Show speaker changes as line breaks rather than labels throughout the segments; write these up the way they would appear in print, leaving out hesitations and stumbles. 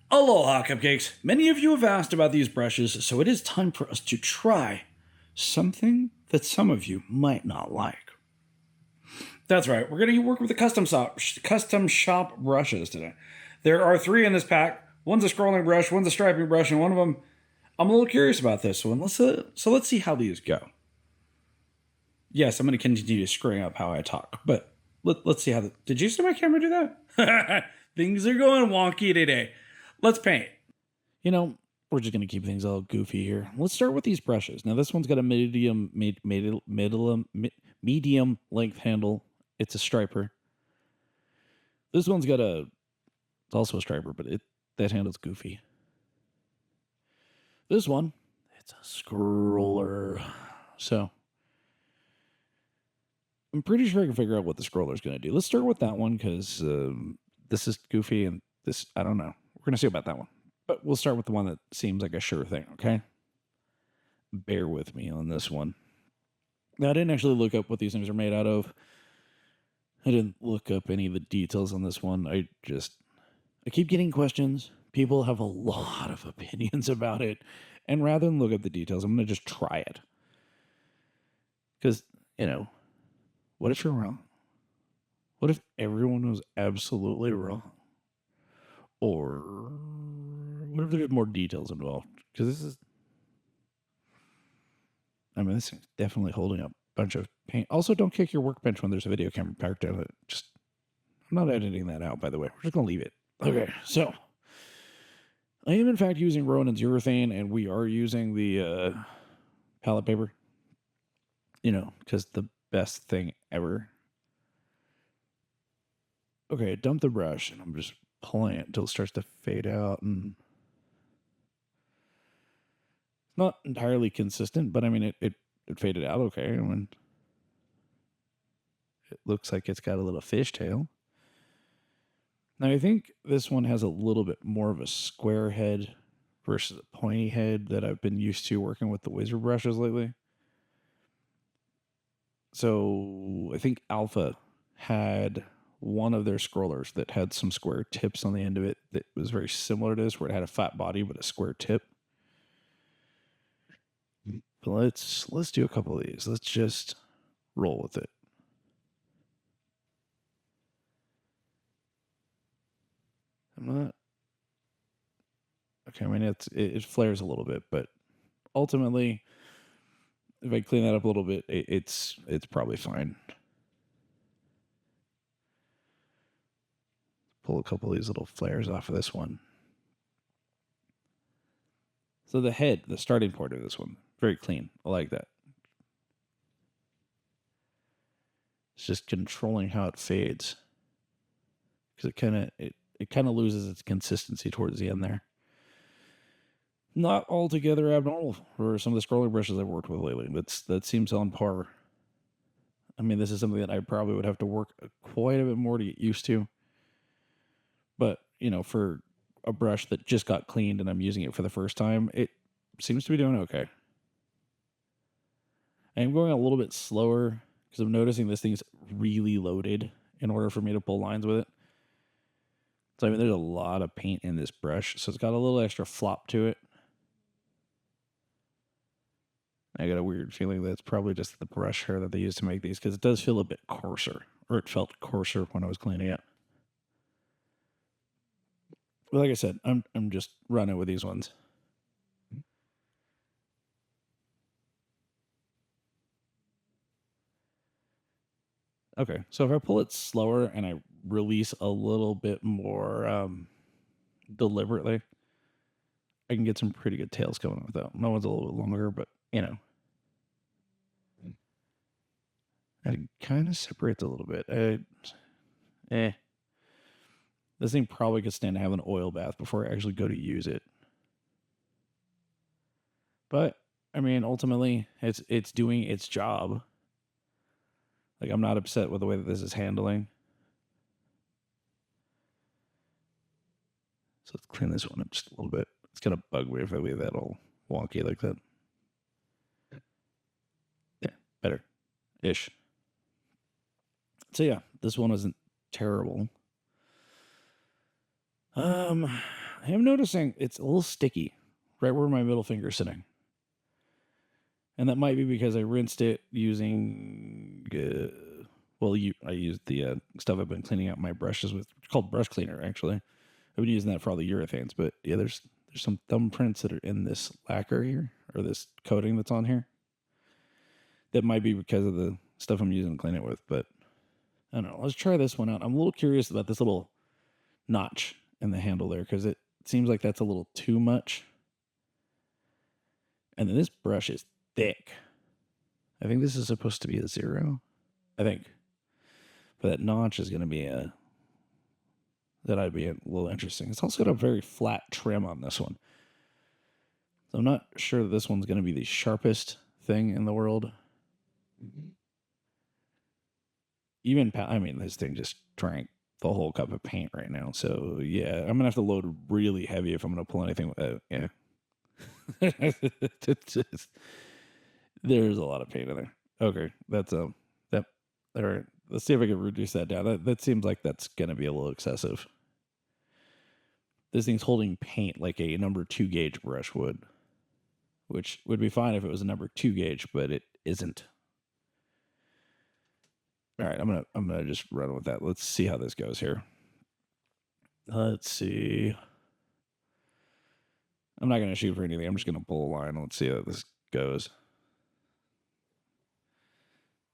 Aloha, cupcakes! Many of you have asked about these brushes, so it is time for us to try something that some of you might not like. That's right, we're going to work with the custom shop brushes today. There are 3 in this pack. One's a scrolling brush, one's a striping brush, and one of them, I'm a little curious about this one. Let's see how these go. Yes, I'm going to continue to screwing up how I talk, but let's see how. Did you see my camera do that? Things are going wonky today. Let's paint. You know, we're just gonna keep things all goofy here. Let's start with these brushes. Now this one's got a medium length handle. It's a striper. This one's got it's also a striper, but that handle's goofy. This one, it's a scroller. So I'm pretty sure I can figure out what the scroller's gonna do. Let's start with that one because this is goofy and this, I don't know. We're gonna see about that one. But we'll start with the one that seems like a sure thing, okay? Bear with me on this one. Now, I didn't actually look up what these things are made out of. I didn't look up any of the details on this one. I keep getting questions. People have a lot of opinions about it. And rather than look up the details, I'm going to just try it. Because, what if you're wrong? What if everyone was absolutely wrong? Or what if there's more details involved? Because this is, this thing's definitely holding up a bunch of paint. Also, don't kick your workbench when there's a video camera parked on it. I'm not editing that out, by the way. We're just going to leave it. Okay, so I am, in fact, using Ronin's urethane, and we are using the palette paper. Because the best thing ever. Okay, I dumped the brush, and I'm just pulling it until it starts to fade out, and not entirely consistent, but it faded out okay. And it looks like it's got a little fishtail. Now, I think this one has a little bit more of a square head versus a pointy head that I've been used to working with the Wizard brushes lately. So I think Alpha had one of their scrollers that had some square tips on the end of it that was very similar to this, where it had a fat body but a square tip. But let's do a couple of these. Let's just roll with it. I'm not. Okay, it flares a little bit, but ultimately, if I clean that up a little bit, it's probably fine. Pull a couple of these little flares off of this one. So the starting point of this one, very clean. I like that. It's just controlling how it fades, because it kind of loses its consistency towards the end there. Not altogether abnormal for some of the scrolling brushes I've worked with lately. That seems on par. This is something that I probably would have to work quite a bit more to get used to. But, for a brush that just got cleaned and I'm using it for the first time, it seems to be doing okay. I'm going a little bit slower because I'm noticing this thing's really loaded in order for me to pull lines with it. So, there's a lot of paint in this brush, so it's got a little extra flop to it. I got a weird feeling that it's probably just the brush hair that they use to make these, because it does feel a bit coarser, or it felt coarser when I was cleaning it. But like I said, I'm just running with these ones. Okay, so if I pull it slower and I release a little bit more deliberately, I can get some pretty good tails coming with that. My one's a little bit longer, but it kind of separates a little bit. This thing probably could stand to have an oil bath before I actually go to use it. But ultimately, it's doing its job. Like, I'm not upset with the way that this is handling. So let's clean this one up just a little bit. It's gonna bug me if I leave that all wonky like that. Yeah, better. Ish. So yeah, this one isn't terrible. I I am noticing it's a little sticky right where my middle finger is sitting. And that might be because I rinsed it using, I used the stuff I've been cleaning out my brushes with, called brush cleaner, actually. I've been using that for all the urethanes, but yeah, there's some thumbprints that are in this lacquer here, or this coating that's on here. That might be because of the stuff I'm using to clean it with, but I don't know. Let's try this one out. I'm a little curious about this little notch in the handle there, because it seems like that's a little too much. And then this brush is thick. I think this is supposed to be a 0. I think. But that notch is going to be that'd be a little interesting. It's also got a very flat trim on this one. So I'm not sure that this one's going to be the sharpest thing in the world. Even, this thing just drank the whole cup of paint right now. So yeah, I'm going to have to load really heavy if I'm going to pull anything. Yeah. There's a lot of paint in there. Okay, that's that. All right, let's see if I can reduce that down. That seems like that's gonna be a little excessive. This thing's holding paint like a number 2 gauge brush would, which would be fine if it was a number 2 gauge, but it isn't. All right, I'm gonna just run with that. Let's see how this goes here. Let's see. I'm not gonna shoot for anything. I'm just gonna pull a line. Let's see how this goes.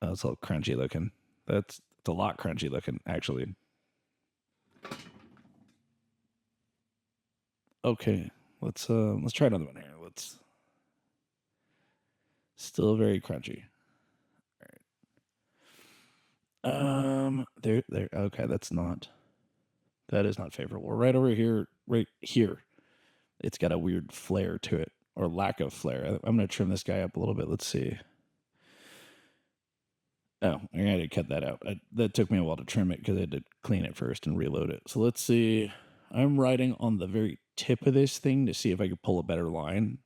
Oh, it's all crunchy looking. It's a lot crunchy looking, actually. Okay, let's try another one here. Still very crunchy. All right. There. Okay, that is not favorable. Right over here, right here, it's got a weird flare to it, or lack of flare. I'm gonna trim this guy up a little bit. Let's see. Oh, I had to cut that out. That took me a while to trim it because I had to clean it first and reload it. So let's see. I'm writing on the very tip of this thing to see if I can pull a better line.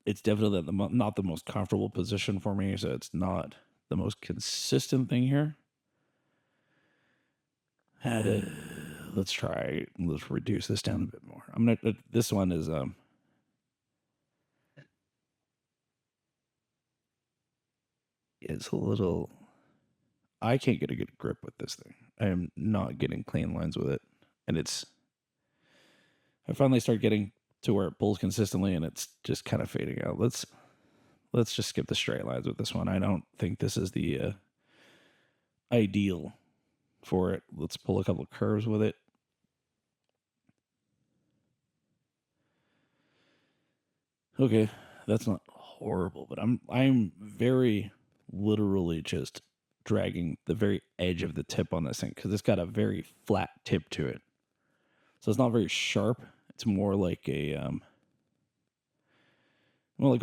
It's definitely not the most comfortable position for me, so it's not the most consistent thing here. Let's try. Let's reduce this down a bit more. This one is it's a little. I can't get a good grip with this thing. I am not getting clean lines with it, and I finally start getting to where it pulls consistently, and it's just kind of fading out. Let's just skip the straight lines with this one. I don't think this is the ideal for it. Let's pull a couple of curves with it. Okay, that's not horrible, but I'm very literally just dragging the very edge of the tip on this thing because it's got a very flat tip to it. So it's not very sharp. It's more like a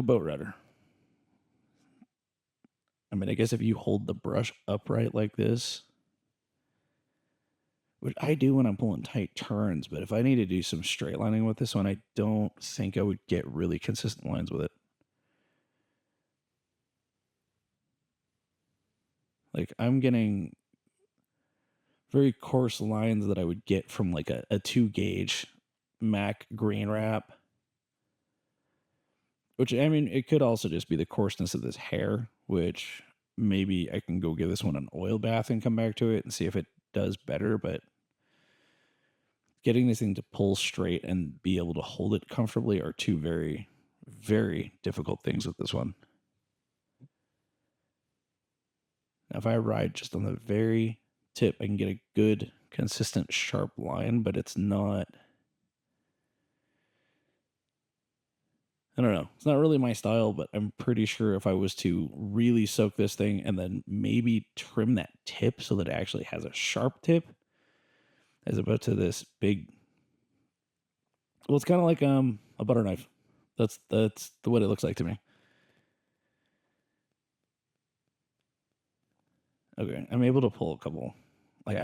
boat rudder. I guess if you hold the brush upright like this, which I do when I'm pulling tight turns, but if I need to do some straight lining with this one, I don't think I would get really consistent lines with it. Like, I'm getting very coarse lines that I would get from like a 2 gauge MAC green wrap. Which, it could also just be the coarseness of this hair, which maybe I can go give this one an oil bath and come back to it and see if it does better. But getting this thing to pull straight and be able to hold it comfortably are two very, very difficult things with this one. Now, if I ride just on the very tip, I can get a good, consistent, sharp line, but it's not. I don't know. It's not really my style, but I'm pretty sure if I was to really soak this thing and then maybe trim that tip so that it actually has a sharp tip, as opposed to this big. Well, it's kind of like a butter knife. That's what it looks like to me. Okay, I'm able to pull a couple. I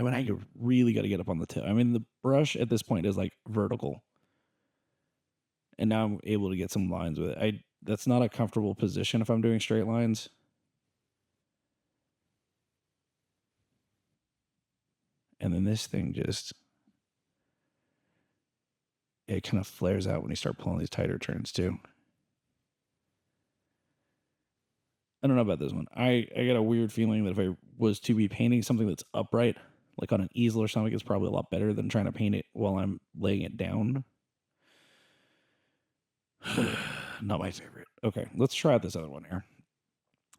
really got to get up on the tip. The brush at this point is like vertical, and now I'm able to get some lines with it. That's not a comfortable position if I'm doing straight lines. And then this thing just it kind of flares out when you start pulling these tighter turns too. I don't know about this one. I got a weird feeling that if I was to be painting something that's upright, like on an easel or something, it's probably a lot better than trying to paint it while I'm laying it down. Not my favorite. Okay, let's try out this other one here.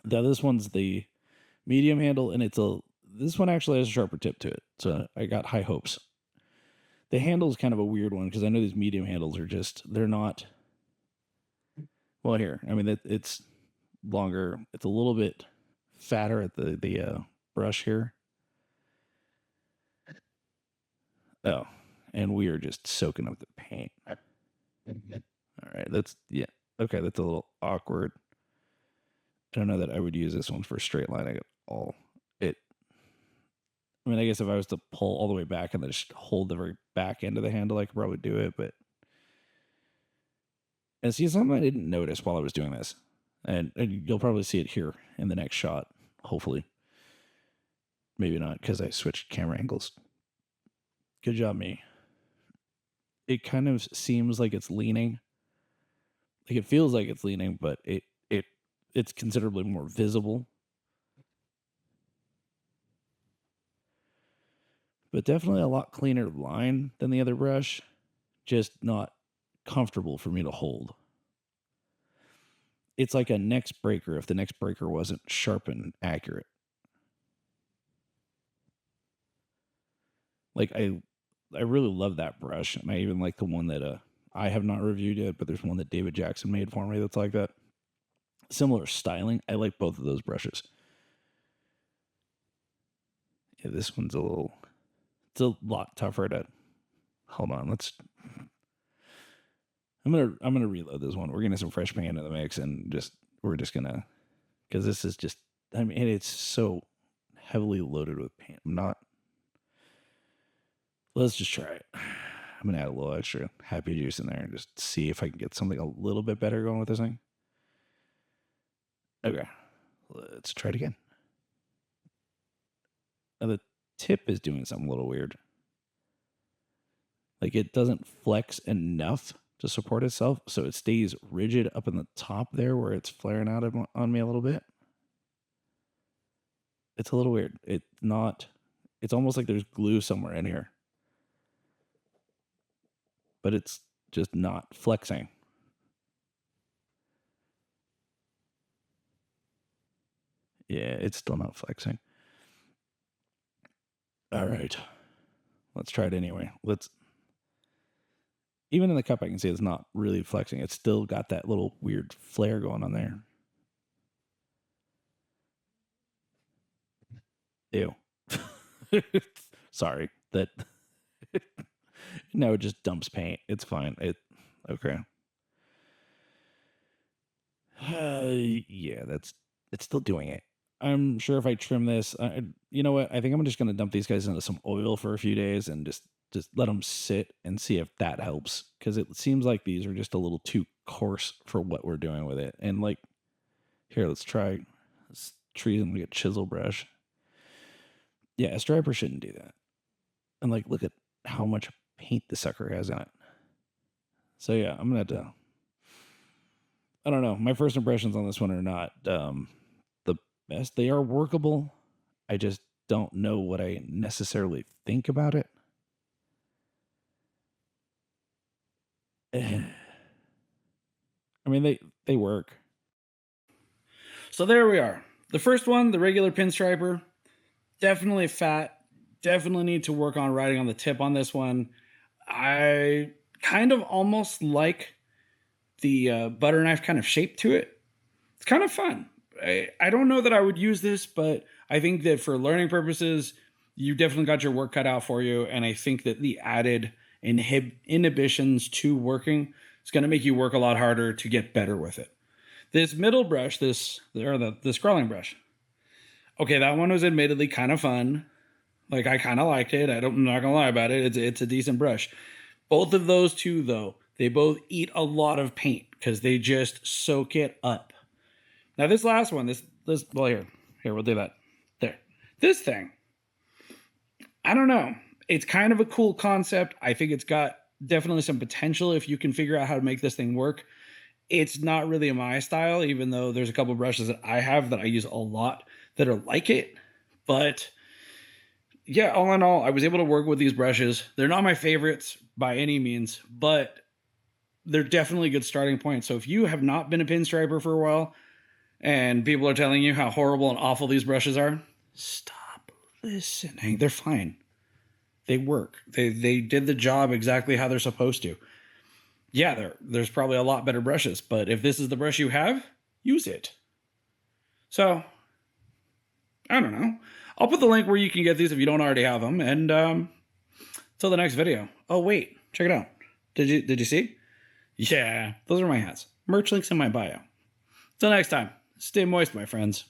Now this one's the medium handle, and this one actually has a sharper tip to it, so I got high hopes. The handle is kind of a weird one because I know these medium handles are they're not. Well, here, I mean it's longer. It's a little bit fatter at the brush here. Oh, and we are just soaking up the paint. All right, yeah. Okay, that's a little awkward. I don't know that I would use this one for straight lining at all. I mean, I guess if I was to pull all the way back and then just hold the very back end of the handle, I could probably do it. But and see, something I didn't notice while I was doing this, and you'll probably see it here in the next shot. Hopefully, maybe not because I switched camera angles. Good job, me. It kind of seems like it's leaning. Like it feels like it's leaning, but it's considerably more visible. But definitely a lot cleaner line than the other brush. Just not comfortable for me to hold. It's like a next breaker if the next breaker wasn't sharp and accurate. Like I really love that brush, and I even like the one that I have not reviewed yet, but there's one that David Jackson made for me that's like that. Similar styling. I like both of those brushes. Yeah, this one's it's a lot tougher to hold on. I'm gonna reload this one. We're gonna get some fresh paint in the mix, and we're just gonna, because this is just, I mean, it's so heavily loaded with paint. Let's just try it. I'm gonna add a little extra happy juice in there and just see if I can get something a little bit better going with this thing. Okay, let's try it again. Now the tip is doing something a little weird. Like it doesn't flex enough to support itself, so it stays rigid up in the top there where it's flaring out on me a little bit. It's a little weird. It's almost like there's glue somewhere in here, but it's just not flexing. Yeah, it's still not flexing. All right, let's try it anyway. Even in the cup, I can see it's not really flexing. It's still got that little weird flare going on there. Ew. Sorry. No, it just dumps paint. It's fine. Okay. Yeah, it's still doing it. I'm sure if I trim this, you know what? I think I'm just gonna dump these guys into some oil for a few days and just let them sit and see if that helps. Because it seems like these are just a little too coarse for what we're doing with it. And like, here, let's treat them like a chisel brush. Yeah, a striper shouldn't do that. And like, look at how much paint the sucker has on it. So yeah, I'm gonna have to. I don't know. My first impressions on this one are not the best. They are workable. I just don't know what I necessarily think about it. I mean, they work. So there we are. The first one, the regular pinstriper, definitely fat. Definitely need to work on writing on the tip on this one. I kind of almost like the butter knife kind of shape to it. It's kind of fun. I don't know that I would use this, but I think that for learning purposes, you definitely got your work cut out for you. And I think that the added inhibitions to working is going to make you work a lot harder to get better with it. This middle brush, the scrolling brush. Okay, that one was admittedly kind of fun. Like, I kind of liked it. I'm not going to lie about it. It's a decent brush. Both of those two, though, they both eat a lot of paint because they just soak it up. Now, this last one, well, here, we'll do that. There. This thing, I don't know. It's kind of a cool concept. I think it's got
definitely some potential if you can figure out how to make this thing work. It's not really my style, even though there's a couple brushes that I have that I use a lot that are like it. But yeah, all in all, I was able to work with these brushes. They're not my favorites by any means, but they're definitely a good starting point. So if you have not been a pinstriper for a while and people are telling you how horrible and awful these brushes are, stop listening. They're fine. They work. They did the job exactly how they're supposed to. Yeah, there's probably a lot better brushes, but if this is the brush you have, use it. So, I don't know. I'll put the link where you can get these if you don't already have them. And till the next video. Oh wait, check it out. Did you see? Yeah, those are my hats. Merch links in my bio. Till next time, stay moist, my friends.